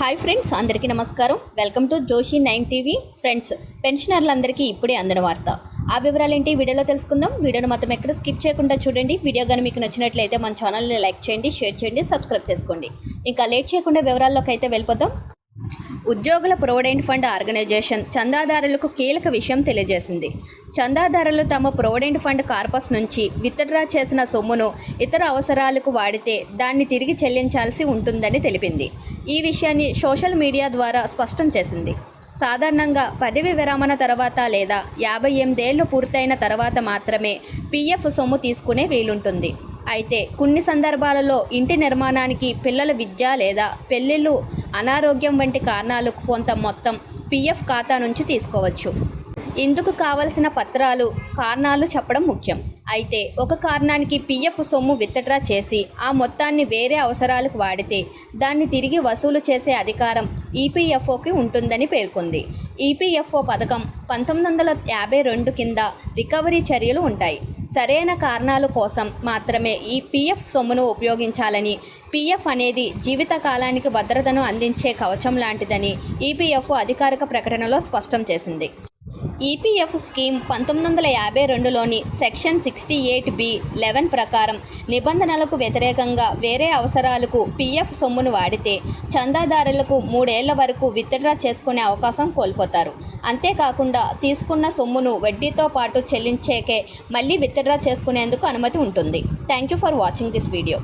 Hi friends, అందరికీ నమస్కారం. Welcome to Joshi 9 TV. Friends, పెన్షనర్లందరికీ ఇప్పుడే అందిన వార్త. ఆ వివరాలేంటి వీడియోలో తెలుసుకుందాం. వీడియోను మొత్తం ఎక్కడ స్కిప్ చేయకుండా చూడండి. వీడియో కానీ మీకు నచ్చినట్లయితే మన ఛానల్ని లైక్ చేయండి, షేర్ చేయండి, సబ్స్క్రైబ్ చేసుకోండి. ఇంకా లేట్ చేయకుండా వివరాల్లోకి అయితే వెళ్ళిపోదాం. ఉద్యోగుల ప్రొవిడెంట్ ఫండ్ ఆర్గనైజేషన్ చందాదారులకు కీలక విషయం తెలియజేసింది. చందాదారులు తమ ప్రొవిడెంట్ ఫండ్ కార్పస్ నుంచి విత్డ్రా చేసిన సొమ్మును ఇతర అవసరాలకు వాడితే దాన్ని తిరిగి చెల్లించాల్సి ఉంటుందని తెలిపింది. ఈ విషయాన్ని సోషల్ మీడియా ద్వారా స్పష్టం చేసింది. సాధారణంగా పదవి విరమణ తర్వాత లేదా 58 ఏళ్ళు పూర్తయిన తర్వాత మాత్రమే పీఎఫ్ సొమ్ము తీసుకునే వీలుంటుంది. అయితే కొన్ని సందర్భాలలో ఇంటి నిర్మాణానికి, పిల్లల విద్య లేదా పెళ్లిళ్ళు, అనారోగ్యం వంటి కారణాలకు కొంత మొత్తం పీఎఫ్ ఖాతా నుంచి తీసుకోవచ్చు. ఇందుకు కావలసిన పత్రాలు, కారణాలు చెప్పడం ముఖ్యం. అయితే ఒక కారణానికి పీఎఫ్ సొమ్ము విత్డ్రా చేసి ఆ మొత్తాన్ని వేరే అవసరాలకు వాడితే దాన్ని తిరిగి వసూలు చేసే అధికారం ఈపీఎఫ్ఓకి ఉంటుందని పేర్కొంది. ఈపీఎఫ్ఓ పథకం 1952 కింద రికవరీ చర్యలు ఉంటాయి. సరైన కారణాల కోసం మాత్రమే ఈ పీఎఫ్ సొమ్మును ఉపయోగించాలని, పీఎఫ్ అనేది జీవితకాలానికి భద్రతను అందించే కవచం లాంటిదని ఈపీఎఫ్ఓ అధికారిక ప్రకటనలో స్పష్టం చేసింది. ఈపీఎఫ్ స్కీమ్ 1952లోని సెక్షన్ 68(b)(11) ప్రకారం నిబంధనలకు వ్యతిరేకంగా వేరే అవసరాలకు పీఎఫ్ సొమ్మును వాడితే చందాదారులకు 3 ఏళ్ల వరకు విత్డ్రా చేసుకునే అవకాశం కోల్పోతారు. అంతేకాకుండా తీసుకున్న సొమ్మును వడ్డీతో పాటు చెల్లించేకే మళ్ళీ విత్డ్రా చేసుకునేందుకు అనుమతి ఉంటుంది. Thank you for watching this video.